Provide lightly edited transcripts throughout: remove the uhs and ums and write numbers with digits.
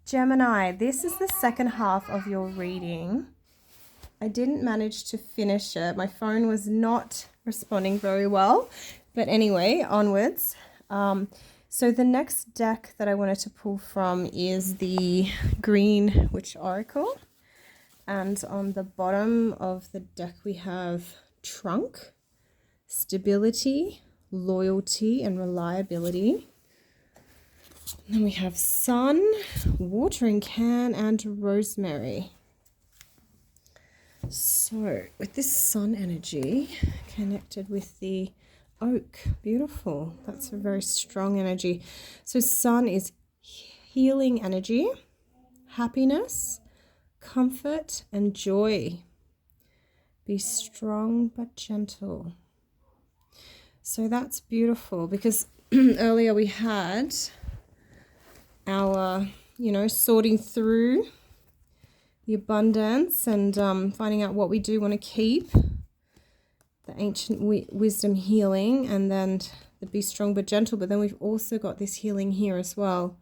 Gemini, this is the second half of your reading. I didn't manage to finish it. My phone was not responding very well. But anyway, onwards. So the next deck that I wanted to pull from is the Green Witch Oracle. And on the bottom of the deck we have Trunk, Stability, Loyalty, and Reliability. Then we have Sun, Watering Can, and Rosemary. So with this Sun energy connected with the Oak, beautiful. That's a very strong energy. So Sun is healing energy, happiness, comfort, and joy. Be strong but gentle. So that's beautiful, because earlier we had our, sorting through the abundance and finding out what we do want to keep, the ancient wisdom healing, and then the be strong but gentle. But then we've also got this healing here as well.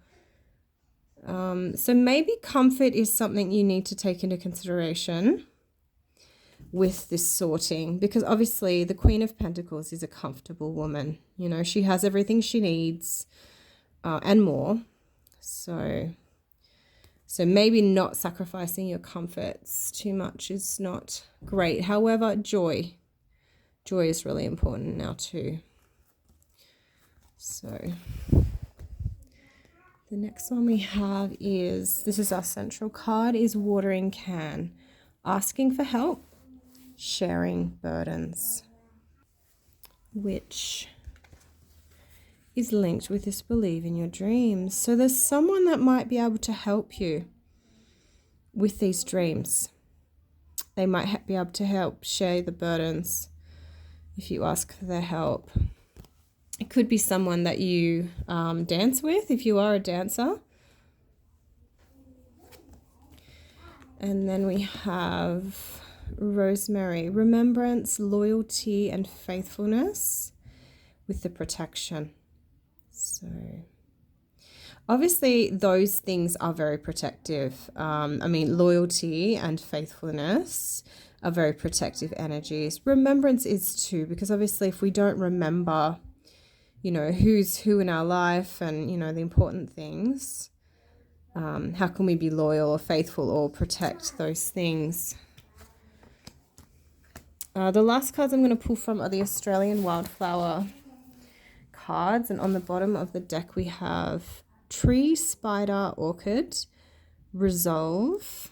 So maybe comfort is something you need to take into consideration with this sorting, because obviously the Queen of Pentacles is a comfortable woman. She has everything she needs and more. So maybe not sacrificing your comforts too much is not great. However, joy is really important now too. So the next one we have is, this is our central card, is Watering Can. Asking for help, sharing burdens, which is linked with this believe in your dreams. So there's someone that might be able to help you with these dreams. They might be able to help share the burdens if you ask for their help. It could be someone that you dance with if you are a dancer. And then we have Rosemary, remembrance, loyalty, and faithfulness with the protection. So obviously those things are very protective. Loyalty and faithfulness are very protective energies. Remembrance is too, because obviously if we don't remember, who's who in our life and, the important things, how can we be loyal or faithful or protect those things? The last cards I'm going to pull from are the Australian Wildflower cards, and on the bottom of the deck we have Tree, Spider, Orchid, Resolve.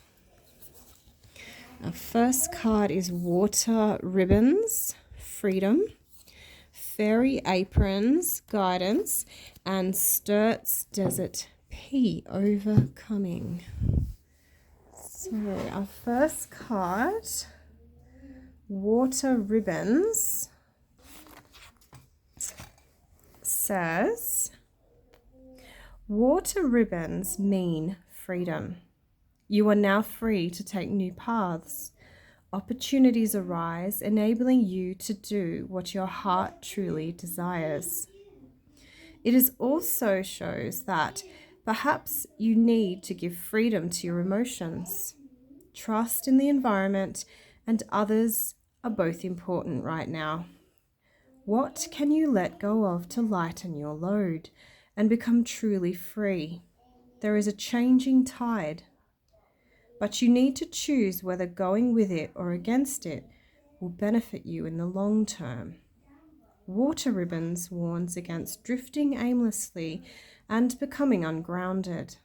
Our first card is Water Ribbons, Freedom, Fairy Aprons, Guidance, and Sturt's Desert Pea, Overcoming. So our first card, Water Ribbons, says, water ribbons mean freedom. You are now free to take new paths. Opportunities arise, enabling you to do what your heart truly desires. It is also shows that perhaps you need to give freedom to your emotions. Trust in the environment and others are both important right now. What can you let go of to lighten your load and become truly free? There is a changing tide, but you need to choose whether going with it or against it will benefit you in the long term. Water Ribbons warns against drifting aimlessly and becoming ungrounded.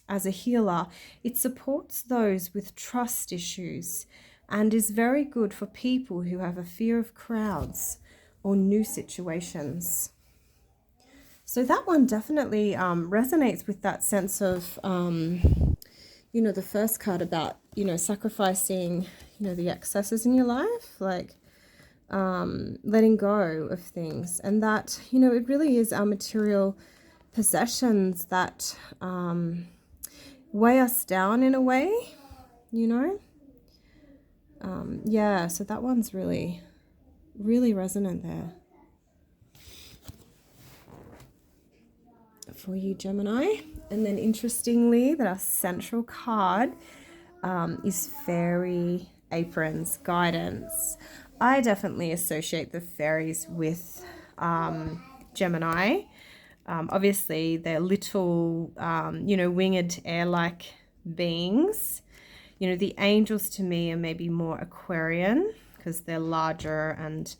As a healer, it supports those with trust issues and is very good for people who have a fear of crowds or new situations. So that one definitely resonates with that sense of, the first card about, sacrificing, the excesses in your life, like letting go of things. And that, it really is our material possessions that weigh us down in a way, so that one's really resonant there for you, Gemini. And then interestingly, that our central card is Fairy Aprons, Guidance. I definitely associate the fairies with Gemini. Obviously, they're little, winged air-like beings. The angels to me are maybe more Aquarian because they're larger and,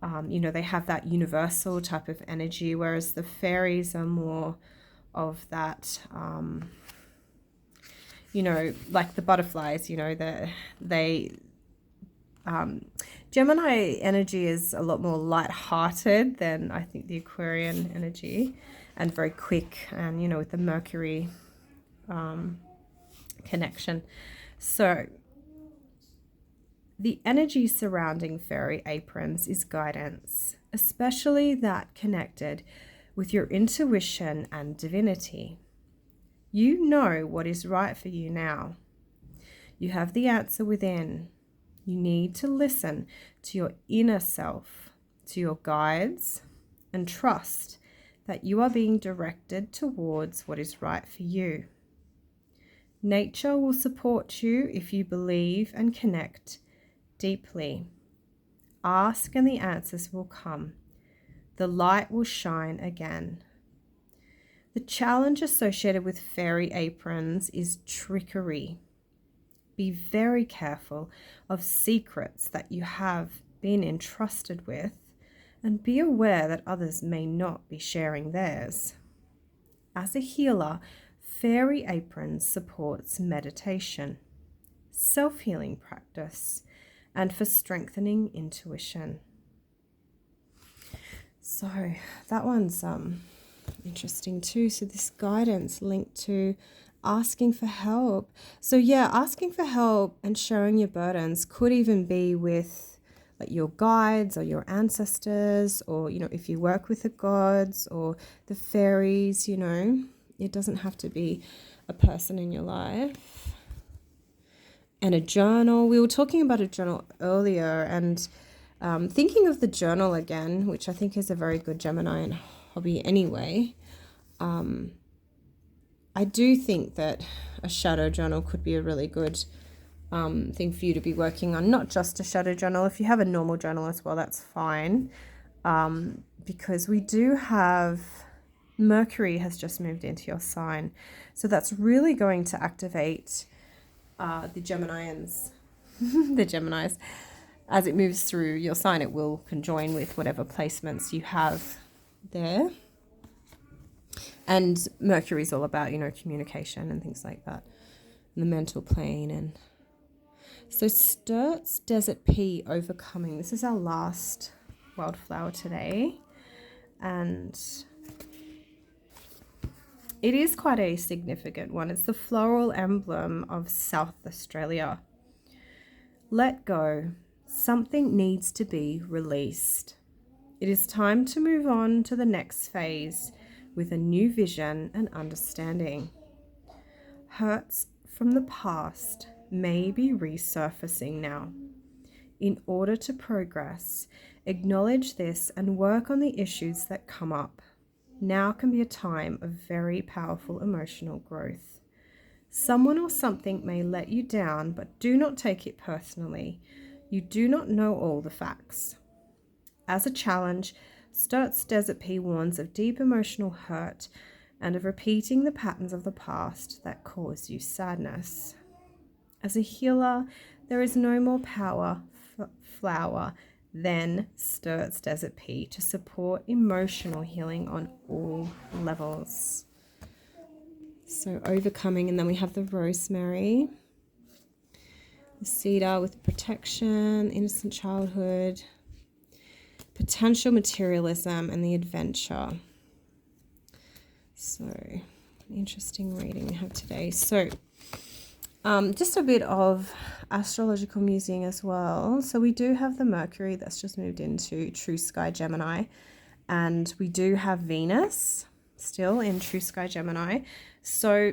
they have that universal type of energy, whereas the fairies are more of that, like the butterflies, Gemini energy is a lot more light-hearted than I think the Aquarian energy, and very quick, and with the Mercury connection. So the energy surrounding fairy aprons is guidance, especially that connected with your intuition and divinity. You know what is right for you now. You have the answer within. You need to listen to your inner self, to your guides, and trust that you are being directed towards what is right for you. Nature will support you if you believe and connect deeply. Ask and the answers will come. The light will shine again. The challenge associated with fairy aprons is trickery. Be very careful of secrets that you have been entrusted with, and be aware that others may not be sharing theirs. As a healer, fairy aprons supports meditation, self-healing practice, and for strengthening intuition. So that one's interesting too. So this guidance linked to asking for help. So yeah, asking for help and sharing your burdens could even be with like your guides or your ancestors, or if you work with the gods or the fairies. It doesn't have to be a person in your life. And a journal. We were talking about a journal earlier, and thinking of the journal again, which I think is a very good Gemini hobby anyway. I do think that a shadow journal could be a really good thing for you to be working on. Not just a shadow journal. If you have a normal journal as well, that's fine. Because we do have Mercury has just moved into your sign. So that's really going to activate the Geminis. The Geminis. As it moves through your sign, it will conjoin with whatever placements you have there. And Mercury is all about, communication and things like that. And the mental plane. And so Sturt's Desert Pea Overcoming. This is our last wildflower today. And it is quite a significant one. It's the floral emblem of South Australia. Let go. Something needs to be released. It is time to move on to the next phase with a new vision and understanding. Hurts from the past may be resurfacing now. In order to progress, acknowledge this and work on the issues that come up. Now can be a time of very powerful emotional growth. Someone or something may let you down, but do not take it personally. You do not know all the facts. As a challenge, Sturt's Desert Pea warns of deep emotional hurt and of repeating the patterns of the past that cause you sadness. As a healer, there is no more power flower than Sturt's Desert Pea to support emotional healing on all levels. So overcoming, and then we have the rosemary, the cedar with protection, innocent childhood, potential materialism, and the adventure. So, an interesting reading we have today. So, just a bit of astrological musing as well. So we do have the Mercury that's just moved into True Sky Gemini, and we do have Venus still in True Sky Gemini. So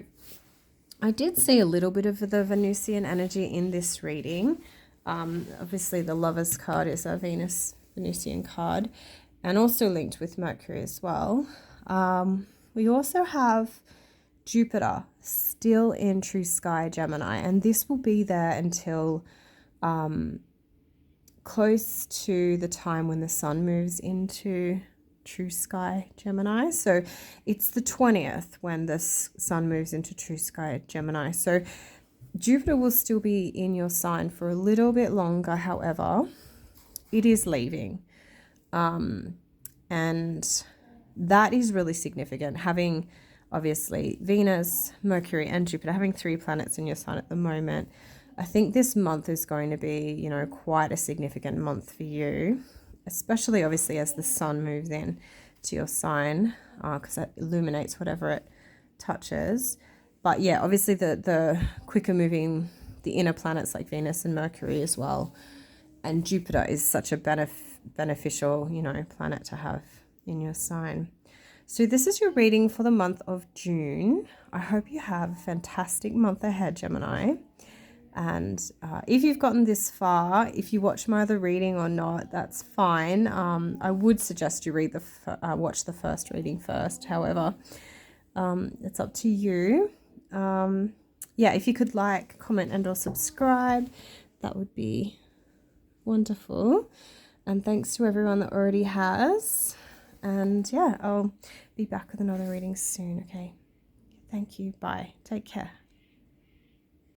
I did see a little bit of the Venusian energy in this reading. Obviously the Lover's card is a Venusian card, and also linked with Mercury as well. We also have Jupiter still in true sky Gemini, and this will be there until close to the time when the sun moves into true sky Gemini. So it's the 20th when the sun moves into true sky Gemini. So Jupiter will still be in your sign for a little bit longer. However, it is leaving. And that is really significant. Having obviously Venus, Mercury, and Jupiter, having 3 planets in your sign at the moment, I think this month is going to be, you know, quite a significant month for you, especially obviously as the sun moves in to your sign, because that illuminates whatever it touches. But yeah, obviously the quicker moving, the inner planets like Venus and Mercury as well. And Jupiter is such a beneficial, you know, planet to have in your sign. So this is your reading for the month of June. I hope you have a fantastic month ahead, Gemini. And if you've gotten this far, if you watch my other reading or not, that's fine. I would suggest you watch the first reading first. However, it's up to you. Yeah, if you could like, comment, and or subscribe, that would be wonderful. And thanks to everyone that already has. And yeah, I'll be back with another reading soon. Okay. Thank you. Bye. Take care.